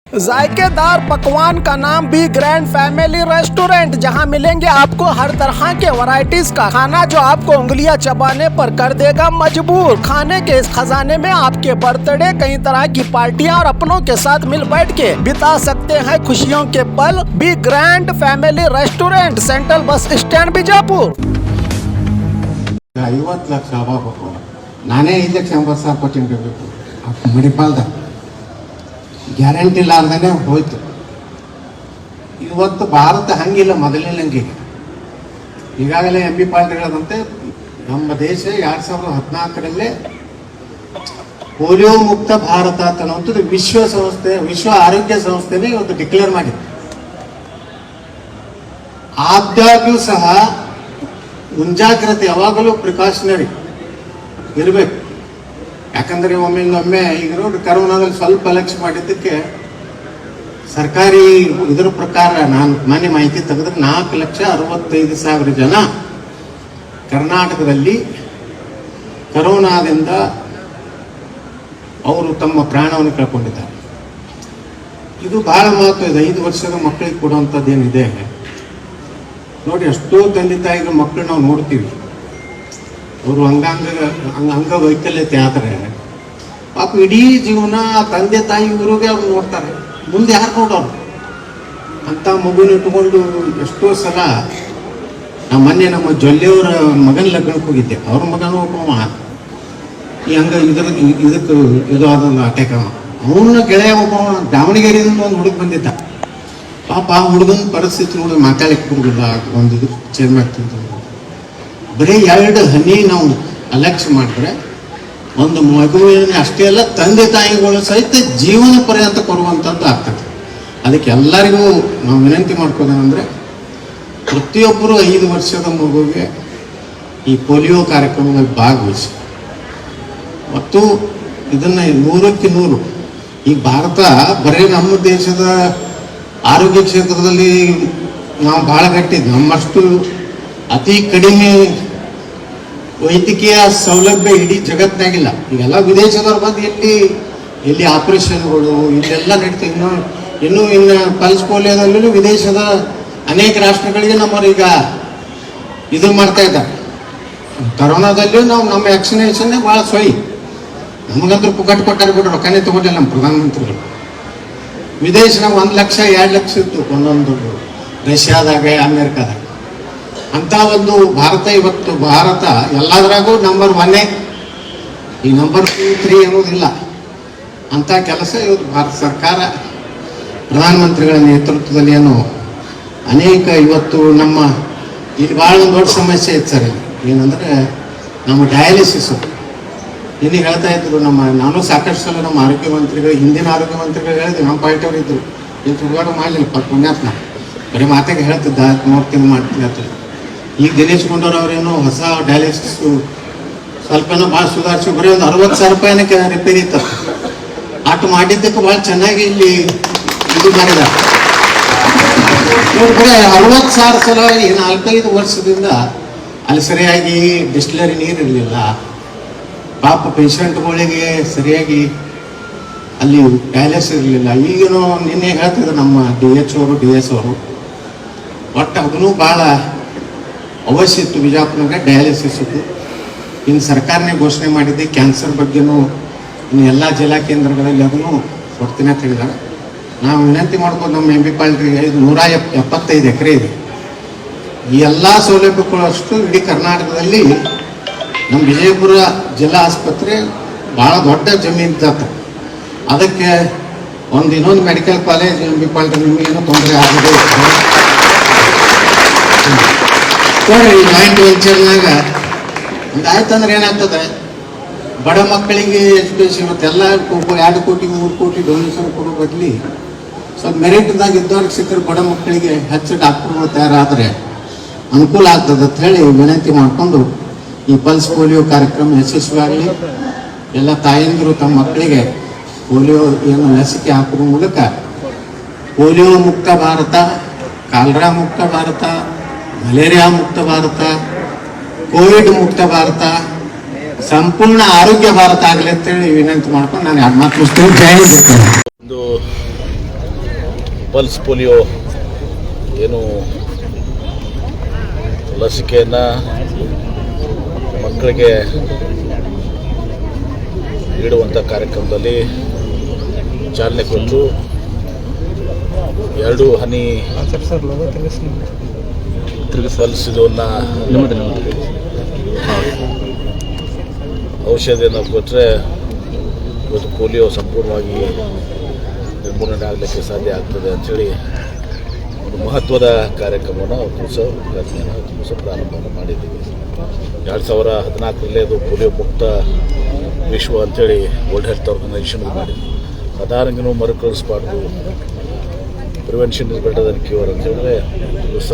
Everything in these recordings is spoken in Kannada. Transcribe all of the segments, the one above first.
जायकेदार पकवान का नाम भी ग्रैंड फैमिली रेस्टोरेंट, जहां मिलेंगे आपको हर तरह के वैरायटीज का खाना जो आपको उंगलियां चबाने पर कर देगा मजबूर। खाने के इस खजाने में आपके बर्थडे, कई तरह की पार्टियां और अपनों के साथ मिल बैठ के बिता सकते हैं खुशियों के पल। भी grand family restaurant, central bus stand Bijapur. 50 lakh ಆಗಬೇಕು, ನಾನೇ 5 ಲಕ್ಷ 80 ಸಾವಿರ ಕೊಟ್ಟಿರಬೇಕು ಮಣಿಪಾಲ್ದ. ಗ್ಯಾರಂಟಿ ಇಲ್ಲಾರ್ದೇ ಹೋಯ್ತು. ಇವತ್ತು ಭಾರತ ಹಂಗಿಲ್ಲ, ಮೊದಲಿನಂಗೆ. ಈಗಾಗಲೇ ಎಂ ಬಿ ಪಾಲ್ ಹೇಳದಂತೆ ನಮ್ಮ ದೇಶ 2014ರಲ್ಲೇ ಪೋಲಿಯೋ ಮುಕ್ತ ಭಾರತ ಅನ್ನುವಂಥದ್ದು ವಿಶ್ವ ಆರೋಗ್ಯ ಸಂಸ್ಥೆನೇ ಇವತ್ತು ಡಿಕ್ಲೇರ್ ಮಾಡಿದೆ. ಆದಾಗ್ಯೂ ಸಹ ಮುಂಜಾಗ್ರತೆ ಯಾವಾಗಲೂ ಪ್ರಿಕಾಷನರಿ ಇರಬೇಕು. ಯಾಕಂದರೆ ಒಮ್ಮೆ ಈಗ ನೋಡಿ, ಕರೋನಾದಲ್ಲಿ ಸ್ವಲ್ಪ ಲಕ್ಷ್ಯ ಮಾಡಿದ್ದಕ್ಕೆ ಸರ್ಕಾರಿ ಇದರ ಪ್ರಕಾರ ನಾನು ಮನೆ ಮಾಹಿತಿ ತೆಗೆದ್ರೆ 4,65,000 ಜನ ಕರ್ನಾಟಕದಲ್ಲಿ ಕರೋನಾದಿಂದ ಅವರು ತಮ್ಮ ಪ್ರಾಣವನ್ನು ಕಳ್ಕೊಂಡಿದ್ದಾರೆ. ಇದು ಬಹಳ ಮಹತ್ವ ಇದೆ. 5 ವರ್ಷದ ಮಕ್ಕಳಿಗೆ ಕೊಡುವಂಥದ್ದು ಏನಿದೆ ನೋಡಿ, ಎಷ್ಟೋ ತಂದೆ ತಾಯಿಗಳ ಮಕ್ಕಳು ನಾವು ನೋಡ್ತೀವಿ, ಅವರು ಅಂಗವೈಕಲ್ಯತೆ ಆದರೆ ಪಾಪ ಇಡೀ ಜೀವನ ತಂದೆ ತಾಯಿ ಊರಿಗೆ ಅವ್ರು ನೋಡ್ತಾರೆ, ಮುಂದೆ ಯಾರು ನೋಡೋರು ಅಂತ ಮಗುನ ಇಟ್ಕೊಂಡು. ಎಷ್ಟೋ ಸಲ ಮೊನ್ನೆ ನಮ್ಮ ಜೊಲ್ಲೆಯವರ ಮಗನ ಲಗ್ನಕ್ಕೆ ಹೋಗಿದ್ದೆ. ಅವ್ರ ಮಗನೂ ಒಬ್ಬ ಈ ಇದಕ್ಕೆ ಇದು ಆದೊಂದು ಅಟ್ಯಾಕ್. ಅವನ ಗೆಳೆಯ ಒಬ್ಬ ದಾವಣಗೆರೆಯಿಂದ ಒಂದು ಹುಡುಗ ಬಂದಿದ್ದ. ಪಾಪ ಆ ಹುಡುಗನ ಪರಿಸ್ಥಿತಿ ನೋಡಿ ಮಾತಾಡಕ್ಕೆ ಬರುವುದಿಲ್ಲ. ಒಂದು ಇದು ಚೇರ್ಮನ್ ಬರೀ 2 ಹನಿ ನಾವು ಅಲಕ್ಷ್ಯ ಮಾಡಿದ್ರೆ ಒಂದು ಮಗುವಿನ ಅಷ್ಟೇ ಅಲ್ಲ, ತಂದೆ ತಾಯಿಗಳು ಸಹಿತ ಜೀವನ ಪರ್ಯಂತ ಕೊಡುವಂಥದ್ದು ಆಗ್ತದೆ. ಅದಕ್ಕೆ ಎಲ್ಲರಿಗೂ ನಾವು ವಿನಂತಿ ಮಾಡ್ಕೋದೇನೆಂದರೆ, ಪ್ರತಿಯೊಬ್ಬರು 5 ವರ್ಷದ ಮಗುವಿಗೆ ಈ ಪೋಲಿಯೋ ಕಾರ್ಯಕ್ರಮದಲ್ಲಿ ಭಾಗವಹಿಸಿ ಮತ್ತು ಇದನ್ನು 100ಕ್ಕೆ 100. ಈ ಭಾರತ ಬರೀ ನಮ್ಮ ದೇಶದ ಆರೋಗ್ಯ ಕ್ಷೇತ್ರದಲ್ಲಿ ನಾವು ಭಾಳ ಗಟ್ಟಿದ್ದು. ನಮ್ಮಷ್ಟು ಅತಿ ಕಡಿಮೆ ವೈದ್ಯಕೀಯ ಸೌಲಭ್ಯ ಇಡೀ ಜಗತ್ತಿನಾಗಿಲ್ಲ. ಈಗೆಲ್ಲ ವಿದೇಶದವ್ರು ಬಂದು ಎಲ್ಲಿ ಆಪರೇಷನ್ಗಳು ಇಲ್ಲೆಲ್ಲ ನಡೀತವೆ. ಇನ್ನು ಪಲ್ಸ್ ಪೋಲಿಯೋದಲ್ಲೂ ವಿದೇಶದ ಅನೇಕ ರಾಷ್ಟ್ರಗಳಿಗೆ ನಮ್ಮವ್ರೀಗ ಇದು ಮಾಡ್ತಾ ಇದ್ದಾರೆ. ಕರೋನಾದಲ್ಲೂ ನಮ್ಮ ವ್ಯಾಕ್ಸಿನೇಷನ್ನೇ ಭಾಳ ಸೊಯ್. ನಮಗಂತೂ ಪುಕ್ಕಟ್ಟು ಕೊಟ್ಟಾರೆ ಬಿಟ್ಟು ರೊಕ್ಕನೇ ತಗೊಂಡಿಲ್ಲ ನಮ್ಮ ಪ್ರಧಾನಮಂತ್ರಿಗಳು. ವಿದೇಶನಾಗ 1 ಲಕ್ಷ 2 ಲಕ್ಷ ಇತ್ತು ಒಂದೊಂದು, ರಷ್ಯಾದಾಗ ಅಮೇರಿಕಾದಾಗ. ಅಂತ ಒಂದು ಭಾರತ ಎಲ್ಲದರಾಗೂ ನಂಬರ್ 1. ಈ ನಂಬರ್ 2, 3 ಅನ್ನೋದಿಲ್ಲ. ಅಂಥ ಕೆಲಸ ಇವತ್ತು ಭಾರತ ಸರ್ಕಾರ ಪ್ರಧಾನಮಂತ್ರಿಗಳ ನೇತೃತ್ವದಲ್ಲಿ ಅನೇಕ ಇವತ್ತು ನಮ್ಮ ಇಲ್ಲಿ ಭಾಳ ಒಂದು ದೊಡ್ಡ ಸಮಸ್ಯೆ ಇತ್ತು ಸರ್. ಏನಂದರೆ ನಮ್ಮ ಡಯಾಲಿಸಿಸ್. ನಿನಗೆ ಹೇಳ್ತಾ ಇದ್ರು ನಾನು ಸಾಕಷ್ಟು ಸಲ ನಮ್ಮ ಆರೋಗ್ಯ ಮಂತ್ರಿಗಳು, ಹಿಂದಿನ ಆರೋಗ್ಯ ಮಂತ್ರಿಗಳು ಹೇಳಿದ್ರು, ನಮ್ಮ ಪಾರ್ಟಿಯವರು ಇದ್ರು, ಏನು ಸುಡುಗಾಡು ಮಾಡಲಿಲ್ಲ ಪುಣ್ಯಾತ್ಮ, ಬರೀ ಮಾತಾಗೆ ಹೇಳ್ತಿದ್ದ ನೋಡ್ತೀನಿ ಮಾಡ್ತೀನಿ ಅಂತ. ಈಗ ದಿನೇಶ್ ಗುಂಡೂರಾವ್ರೇನು ಹೊಸ ಡಯಾಲಿಸಿಸ್ ಸ್ವಲ್ಪನೂ ಭಾಳ ಸುಧಾರಿಸಿ ಬರೀ ಒಂದು 60,000 ರೂಪಾಯಿನ ರಿಪೇರಿ ಇತ್ತು. ಆಟ ಮಾಡಿದ್ದಕ್ಕೆ ಭಾಳ ಚೆನ್ನಾಗಿ ಇಲ್ಲಿ ಇದು ಮಾಡಿದ್ದಾರೆ. ಬರೀ 60,000 ಸಲ ಈ 4-5 ವರ್ಷದಿಂದ ಅಲ್ಲಿ ಸರಿಯಾಗಿ ಡಿಸ್ಟಿಲರಿ ನೀರು ಇರಲಿಲ್ಲ. ಪಾಪ ಪೇಷಂಟ್ಗಳಿಗೆ ಸರಿಯಾಗಿ ಅಲ್ಲಿ ಡಯಾಲಿಸಿಸ್ ಇರಲಿಲ್ಲ. ಈಗೇನೋ ನಿನ್ನೆ ಹೇಳ್ತಿದ್ರು ನಮ್ಮ DH ಅವರು DS ಅವರು, ಒಟ್ಟು ಅದನ್ನು ಭಾಳ ಅವಶ್ಯ ಇತ್ತು. ಬಿಜಾಪುರನಾಗ ಡಯಾಲಿಸಿಸ್ ಇತ್ತು. ಇನ್ನು ಸರ್ಕಾರನೇ ಘೋಷಣೆ ಮಾಡಿದ್ದೆ ಕ್ಯಾನ್ಸರ್ ಬಗ್ಗೆನೂ ಇನ್ನು ಎಲ್ಲ ಜಿಲ್ಲಾ ಕೇಂದ್ರಗಳಲ್ಲಿ ಅದನ್ನು ಕೊಡ್ತೀನಿ ಅಂತ ಹೇಳಿದಾಗ ನಾವು ವಿನಂತಿ ಮಾಡ್ಕೊಂಡು ನಮ್ಮ ಎಂ ಬಿ ಪಾಲ್ರಿಗೆ 175 ಎಕರೆ ಇದೆ. ಈ ಎಲ್ಲ ಸೌಲಭ್ಯಗಳು ಅಷ್ಟು ಇಡೀ ಕರ್ನಾಟಕದಲ್ಲಿ ನಮ್ಮ ವಿಜಯಪುರ ಜಿಲ್ಲಾ ಆಸ್ಪತ್ರೆ ಭಾಳ ದೊಡ್ಡ ಜಮೀನು ಇದ್ದತ್ತ. ಅದಕ್ಕೆ ಇನ್ನೊಂದು medical college M B Palri ನಿಮಗೇನು ತೊಂದರೆ ಆಗಿದೆ ನೋಡ್ರಿ. ಈ ಜಾಯಿಂಟ್ ವೆಂಚರ್ನಾಗ ಒಂದು ಆಯ್ತಂದ್ರೆ ಏನಾಗ್ತದೆ, ಬಡ ಮಕ್ಕಳಿಗೆ ಎಜುಕೇಷನ್ ಇವತ್ತೆಲ್ಲ 2 ಕೋಟಿ 3 ಕೋಟಿ ಡೊನೇಷನ್ ಕೊಡೋ ಬದಲಿ ಸ್ವಲ್ಪ ಮೆರಿಟ್ದಾಗ ಇದ್ದವ್ರಿಗೆ ಸಿಕ್ಕರೆ ಬಡ ಮಕ್ಕಳಿಗೆ ಹೆಚ್ಚು ಡಾಕ್ಟರ್ಗಳು ತಯಾರಾದರೆ ಅನುಕೂಲ ಆಗ್ತದೆ ಅಂತ ಹೇಳಿ ವಿನಂತಿ ಮಾಡಿಕೊಂಡು ಈ ಪಲ್ಸ್ ಪೋಲಿಯೋ ಕಾರ್ಯಕ್ರಮ ಯಶಸ್ವಿಯಾಗಲಿ. ಎಲ್ಲ ತಾಯಂದಿರು ತಮ್ಮ ಮಕ್ಕಳಿಗೆ ಪೋಲಿಯೋ ಲಸಿಕೆ ಹಾಕುವ ಮೂಲಕ ಪೋಲಿಯೋ ಮುಕ್ತ ಭಾರತ, ಕಾಲರಾ ಮುಕ್ತ ಭಾರತ, ಮಲೇರಿಯಾ ಮುಕ್ತ ಭಾರತ, ಕೋವಿಡ್ ಮುಕ್ತ ಭಾರತ, ಸಂಪೂರ್ಣ ಆರೋಗ್ಯ ಭಾರತ ಆಗಲಿ ಅಂತೇಳಿ ವಿನಂತಿ ಮಾಡ್ಕೊಂಡು ನಾನು 2 ಮಾತು ಮುಗಿಸ್ತೇನೆ. ಜೈ ಹಿಂದ್. ಪಲ್ಸ್ ಪೋಲಿಯೋ ಏನು ಲಸಿಕೆಯನ್ನು ಮಕ್ಕಳಿಗೆ ನೀಡುವಂಥ ಕಾರ್ಯಕ್ರಮದಲ್ಲಿ ಚಾಲನೆ ಕೊಟ್ಟು 2 ಹನಿ ಪಲ್ಸ್ ಇದನ್ನು ಔಷಧಿಯನ್ನು ಕೊಟ್ಟರೆ ಇವತ್ತು ಪೋಲಿಯೋ ಸಂಪೂರ್ಣವಾಗಿ ನಿರ್ಮೂಲನೆ ಆಗಲಿಕ್ಕೆ ಸಾಧ್ಯ ಆಗ್ತದೆ ಅಂಥೇಳಿ ಒಂದು ಮಹತ್ವದ ಕಾರ್ಯಕ್ರಮವನ್ನು ದಿವಸ ಪ್ರಾರಂಭವನ್ನು ಮಾಡಿದ್ದೀವಿ. 2014 ಅದು ಪೋಲಿಯೋ ಮುಕ್ತ ವಿಶ್ವ ಅಂಥೇಳಿ ವರ್ಲ್ಡ್ ಹೆಲ್ತ್ ಆರ್ಗನೈಸೇಷನ್ ಮಾಡಿದ್ವಿ. ಅದಾರಂಗೂ ಮರುಕಳಿಸಬಾರ್ದು, prevention is better than cure ಅಂತ ಹೇಳಿದ್ರೆ ದಿವಸ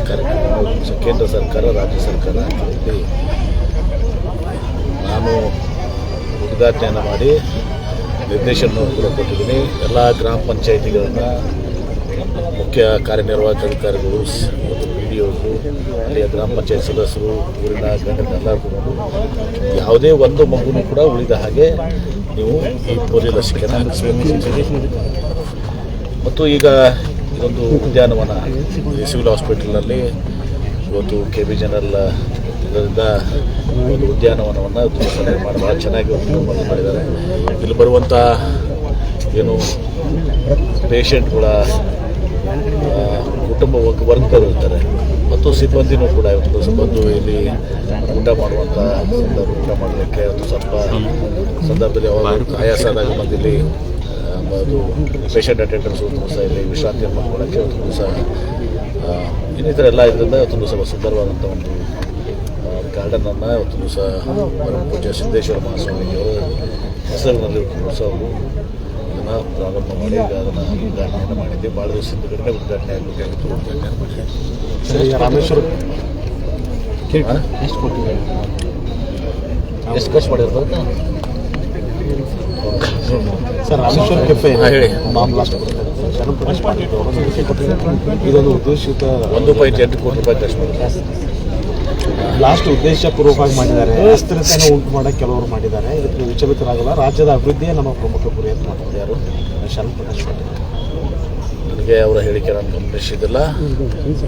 ಕಾರ್ಯಕ್ರಮ ಕೇಂದ್ರ ಸರ್ಕಾರ ರಾಜ್ಯ ಸರ್ಕಾರ ಇಲ್ಲಿ ನಾನು ಉದ್ಘಾಟನೆಯನ್ನು ಮಾಡಿ ನಿರ್ದೇಶನವನ್ನು ಕೂಡ ಕೊಟ್ಟಿದ್ದೀನಿ. ಎಲ್ಲ ಗ್ರಾಮ ಪಂಚಾಯಿತಿಗಳನ್ನು ಮುಖ್ಯ ಕಾರ್ಯನಿರ್ವಾಹಕ ಅಧಿಕಾರಿಗಳು, PDOಗಳು, ಅಲ್ಲಿಯ ಗ್ರಾಮ ಪಂಚಾಯತ್ ಸದಸ್ಯರು, ಊರಿನ ಗಣ್ಯರೆಲ್ಲರೂ ಯಾವುದೇ ಒಂದು ಮಗುನೂ ಕೂಡ ಉಳಿದ ಹಾಗೆ ನೀವು ಈ ಪೋಲಿಯೋ ಲಸಿಕೆಯನ್ನು ಹಾಕಿಸಬೇಕು. ಮತ್ತು ಈಗ ಇದೊಂದು ಉದ್ಯಾನವನ ಸಿವಿಲ್ ಹಾಸ್ಪಿಟಲ್ನಲ್ಲಿ ಇವತ್ತು KB ಜನರಲ್ ಇದರಿಂದ ಒಂದು ಉದ್ಯಾನವನವನ್ನು ನಿರ್ಮಾಣ ಭಾಳ ಚೆನ್ನಾಗಿ ಮಾಡಿದ್ದಾರೆ. ಇಲ್ಲಿ ಬರುವಂಥ ಏನು ಪೇಷಂಟ್ಗಳ ಕುಟುಂಬ ವರ್ಗದವರು ಇರ್ತಾರೆ ಮತ್ತು ಸಿಬ್ಬಂದಿನೂ ಕೂಡ ಇವತ್ತು ಬಂದು ಇಲ್ಲಿ ಊಟ ಮಾಡುವಂಥ ಊಟ ಮಾಡಲಿಕ್ಕೆ ಒಂದು ಸ್ವಲ್ಪ ಸಂದರ್ಭದಲ್ಲಿ ಆಯಾಸ ಆದಾಗ ಬಂದಿಲ್ಲಿ ಅದು ಪೇಷಂಟ್ ಅಟೆಂಡರ್ಸ್ ಒಂದು ದಿವಸ ಇಲ್ಲಿ ವಿಶ್ರಾಂತಿಯನ್ನು ಮಾಡ್ಕೊಳ್ಳೋಕ್ಕೆ ಒಂದು ದಿವಸ ಇನ್ನಿತರ ಎಲ್ಲ ಇದರಿಂದ ಇವತ್ತೊಂದು ಸ್ವಲ್ಪ ಸುಂದರವಾದಂಥ ಒಂದು ಗಾರ್ಡನನ್ನು ಇವತ್ತು ದಿವಸ ಪೂಜ್ಯ ಸಿದ್ದೇಶ್ವರ ಮಹಾಸ್ವಾಮಿಯವರ ಹೆಸರಿನಲ್ಲಿ ದಿವಸ ಅವರು ಅದನ್ನು ಪ್ರಾರಂಭ ಮಾಡಿ ಈಗ ಅದನ್ನು ಉದ್ಘಾಟನೆಯನ್ನು ಮಾಡಿದ್ದೆ. ಭಾಳ ದಿವಸದ ಕಡೆ ಉದ್ಘಾಟನೆ ಆಗಬೇಕಾಗಿತ್ತು, ಉದ್ಘಾಟನೆ ಮಾಡಿದ್ದೆ. ರಾಮೇಶ್ವರ ಎಷ್ಟು ಖರ್ಚು ಮಾಡಿರ್ಬೋದು ಸರ್? ರಾಮೇಶ್ವರ ಕೆಫೆ ಹೇಳಿ. ಇದೊಂದು ಉದ್ದೇಶಿತ 1.8 ಕೋಟಿ ರೂಪಾಯಿ ಖರ್ಚು ಮಾಡಿದ್ದಾರೆ. ಲಾಸ್ಟ್ ಉದ್ದೇಶಪೂರ್ವಕವಾಗಿ ಮಾಡಿದ್ದಾರೆ. ಅಸ್ಥಿರತೆಯನ್ನು ಉಂಟು ಮಾಡೋಕ್ಕೆ ಕೆಲವರು ಮಾಡಿದ್ದಾರೆ. ಇದಕ್ಕೆ ವಿಚಲಿತರಾಗಲ್ಲ. ರಾಜ್ಯದ ಅಭಿವೃದ್ಧಿಯೇ ನಮ್ಮ ಪ್ರಮುಖ ಗುರಿ ಅಂತ ಮಾಡ್ತಾರೆ. ಯಾರು ಶರಣ್ ಪ್ರಕಾಶ್ ಪಾಟೀಲ್. ನನಗೆ ಅವರ ಹೇಳಿಕೆ ನಾನು ಗಮನಿಸಿದಿಲ್ಲ.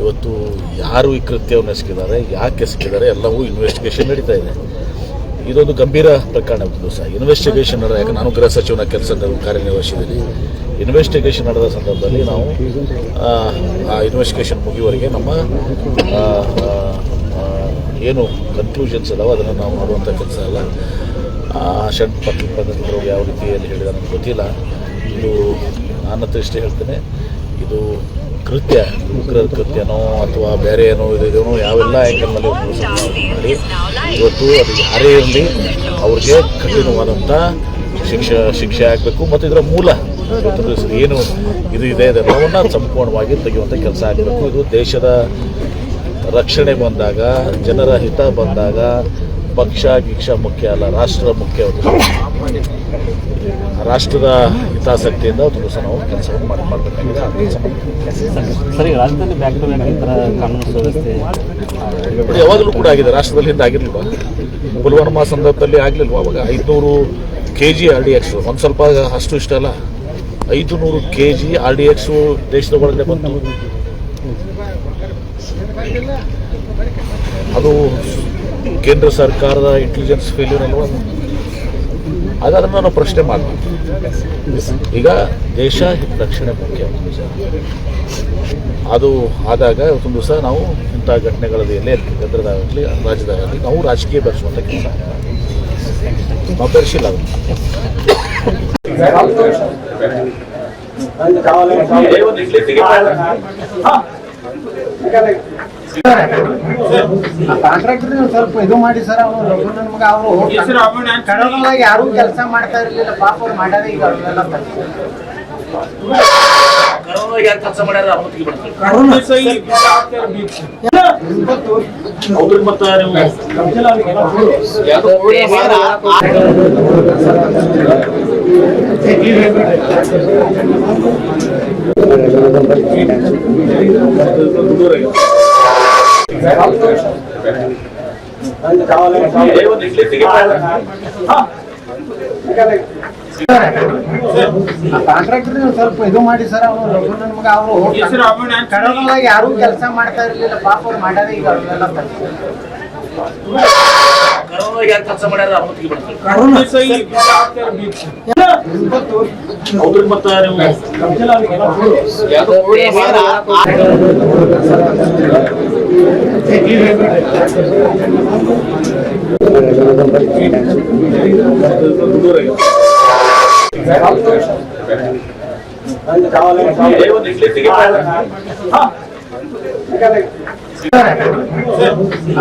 ಇವತ್ತು ಯಾರು ಈ ಕೃತ್ಯವನ್ನು ಎಸಗಿದ್ದಾರೆ, ಯಾಕೆ ಎಸಗಿದ್ದಾರೆ ಎಲ್ಲವೂ ಇನ್ವೆಸ್ಟಿಗೇಷನ್ ನಡೀತಾ ಇದೆ. ಇದೊಂದು ಗಂಭೀರ ಪ್ರಕರಣ. ದಿವಸ ಇನ್ವೆಸ್ಟಿಗೇಷನ್ ನಡೆದ, ಯಾಕೆ ನಾನು ಗೃಹ ಸಚಿವನ ಕೆಲಸ ಕಾರ್ಯನಿರ್ವಹಿಸಿದ್ದೀನಿ. ಇನ್ವೆಸ್ಟಿಗೇಷನ್ ನಡೆದ ಸಂದರ್ಭದಲ್ಲಿ ನಾವು ಆ ಇನ್ವೆಸ್ಟಿಗೇಷನ್ ಮುಗಿಯುವವರೆಗೆ ನಮ್ಮ ಏನು ಕನ್ಕ್ಲೂಷನ್ಸ್ ಇದಾವೆ ಅದನ್ನು ನಾವು ಮಾಡುವಂಥ ಕೆಲಸ ಅಲ್ಲ. ಶರಣ್ ಪತ್ರಕರ್ತರು ಯಾವ ರೀತಿಯಲ್ಲಿ ಹೇಳಿದ ನನಗೆ ಗೊತ್ತಿಲ್ಲ. ಇದು ನಾನಂತೂ ಇಷ್ಟೇ ಹೇಳ್ತೇನೆ, ಇದು ಕೃತ್ಯ ಉಗ್ರರ ಕೃತ್ಯನೋ ಅಥವಾ ಬೇರೆ ಏನೋ ಇದೇನೋ ಯಾವೆಲ್ಲ ಆ್ಯಂಗಲ್ನಲ್ಲಿ ಮಾಡಿ ಇವತ್ತು ಅದು ಯಾರೇ ಇರಲಿ ಅವ್ರಿಗೆ ಕಠಿಣವಾದಂಥ ಶಿಕ್ಷೆ ಆಗಬೇಕು. ಮತ್ತು ಇದರ ಮೂಲ ಏನು ಇದು ಇದೆ ಅದೆಲ್ಲವನ್ನು ಸಂಪೂರ್ಣವಾಗಿ ತೆಗೆಯುವಂಥ ಕೆಲಸ ಆಗಬೇಕು. ಇದು ದೇಶದ ರಕ್ಷಣೆ ಬಂದಾಗ, ಜನರ ಹಿತ ಬಂದಾಗ ಪಕ್ಷ ಗೀಕ್ಷ ಮುಖ್ಯ ಅಲ್ಲ, ರಾಷ್ಟ್ರ ಮುಖ್ಯ. ರಾಷ್ಟ್ರದ ಹಿತಾಸಕ್ತಿಯಿಂದ ಒಂದು ದಿವಸ ನಾವು ಕೆಲಸವನ್ನು ಮಾಡಬೇಕಾಗಿದೆ. ಸರಿ, ರಾಜ್ಯದಲ್ಲಿ ಬ್ಯಾಕ್ ಟು ಬ್ಯಾಕ್ ಈ ಥರ ಕಾನೂನು ಸುವ್ಯವಸ್ಥೆ ಯಾವಾಗಲೂ ಕೂಡ ಆಗಿದೆ. ರಾಷ್ಟ್ರದಲ್ಲಿ ಹಿಂದೆ ಆಗಿರ್ಲಿಲ್ವ? ಪುಲ್ವಾಮಾ ಸಂದರ್ಭದಲ್ಲಿ ಆಗಲಿಲ್ವ? ಅವಾಗ 500 kg RDX, ಒಂದು ಸ್ವಲ್ಪ ಅಷ್ಟು ಇಷ್ಟ ಅಲ್ಲ, 500 kg RDX ದೇಶದ ಒಳಗಡೆ ಬಂತು. ಅದು ಕೇಂದ್ರ ಸರ್ಕಾರದ ಇಂಟೆಲಿಜೆನ್ಸ್ ಫೇಲ್ಯೂರ್ ಅಲ್ವಾ? ಅದನ್ನು ನಾವು ಪ್ರಶ್ನೆ ಮಾಡಬೇಕು. ಈಗ ದೇಶ ರಕ್ಷಣೆ ಮುಖ್ಯ. ಅದು ಆದಾಗ ಇವತ್ತೊಂದು ದಿವಸ ನಾವು ಇಂಥ ಘಟನೆಗಳಲ್ಲಿ ಎಲ್ಲೇ ಕೇಂದ್ರದಾಗಲಿ ರಾಜ್ಯದಾಗಲಿ ನಾವು ರಾಜಕೀಯ ಬೆರೆಸುವಂಥ ಕೆಲಸ ನಾವು ಬೆರೆಸಿಲ್ಲ. ಕಾಂಟ್ರಾಕ್ಟರ್ ಸ್ವಲ್ಪ ಇದು ಮಾಡಿ ಸರ್. ಅವರು ಯಾರು ಕೆಲಸ ಮಾಡ್ತಾ ಇರಲಿಲ್ಲ, ಪಾಪ ಅವ್ರು ಮಾಡ್ಯಾರ. ಈಗ ಅವ್ರನ್ನೆಲ್ಲ ಕೆಲಸ ಮಾಡ್ಯಾರ ಕಾಂಟ್ರಾಕ್ಟರ್ ಸ್ವಲ್ಪ ಇದು ಮಾಡಿ ಸರ್ ಅವರು ನಮ್ಗ ಅವರು ಕರೋನಾದಾಗ ಯಾರು ಕೆಲಸ ಮಾಡ್ತಾ ಇರ್ಲಿಲ್ಲ ಪಾಪ ಅವ್ರು ಮಾಡ್ಯಾರ ಈಗ ಅವ್ರೆಲ್ಲ ಕರೋನಾ ಯಾರು ಕೆಲಸ ಮಾಡ್ಯಾರ ಅವತ್ತಿಗೆ ಬರ್ತಾರೆ ಹೌದ್ರಿ ಮತ್ತ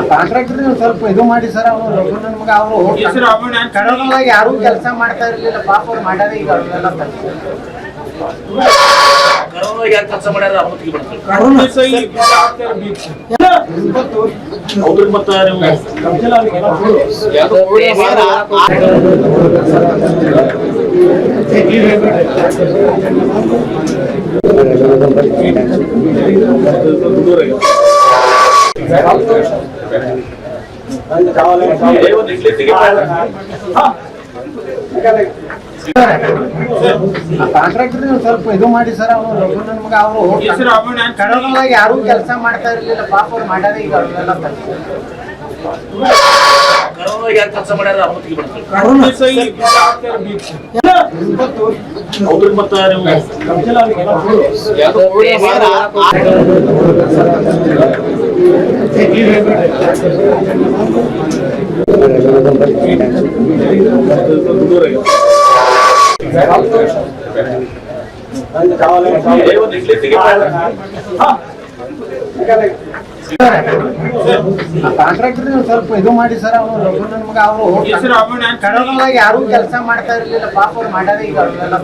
ಕಾಂಟ್ರಾಕ್ಟರ್ ಸ್ವಲ್ಪ ಇದು ಮಾಡಿ ಸರ್ ಅವರು ನಮ್ಗ ಅವರು ಕರೋನಾದಾಗ ಯಾರು ಕೆಲಸ ಮಾಡ್ತಾ ಇರ್ಲಿಲ್ಲ ಪಾಪ ಅವ್ರು ಮಾಡ್ಯಾರ ಈಗ ಅವ್ರೆಲ್ಲ ಕರೋನಾ ಯಾರು ಕೆಲಸ ಮಾಡ್ಯಾರ ಅವತ್ತಿಗೆ ಬರ್ತಾರೆ ಹೌದ್ರಿ ಮತ್ತ ಕಾಂಟ್ರಾಕ್ಟರ್ ಸ್ವಲ್ಪ ಇದು ಮಾಡಿ ಸರ್ ಅವರು ನಮ್ಗ ಅವರು ಕರೋನಾದಾಗ ಯಾರು ಕೆಲಸ ಮಾಡ್ತಾ ಇರ್ಲಿಲ್ಲ ಪಾಪ ಅವ್ರು ಮಾಡ್ಯಾರ ಈಗ ಅವ್ರೆಲ್ಲ ಕರೋನಾ ಯಾರು ಕೆಲಸ ಮಾಡ್ಯಾರ ಅವತ್ತಿಗೆ ಬರ್ತಾರೆ ಹೌದ್ರಿ ಮತ್ತ ಕಾಂಟ್ರಾಕ್ಟರ್ ಸ್ವಲ್ಪ ಇದು ಮಾಡಿ ಸರ್ ಅವರು ನಮ್ಗ ಅವರು ಕರೋನಾದಾಗ ಯಾರು ಕೆಲಸ ಮಾಡ್ತಾ ಇರ್ಲಿಲ್ಲ ಪಾಪ ಅವ್ರು ಮಾಡ್ಯಾರ ಈಗ ಅವ್ರೆಲ್ಲ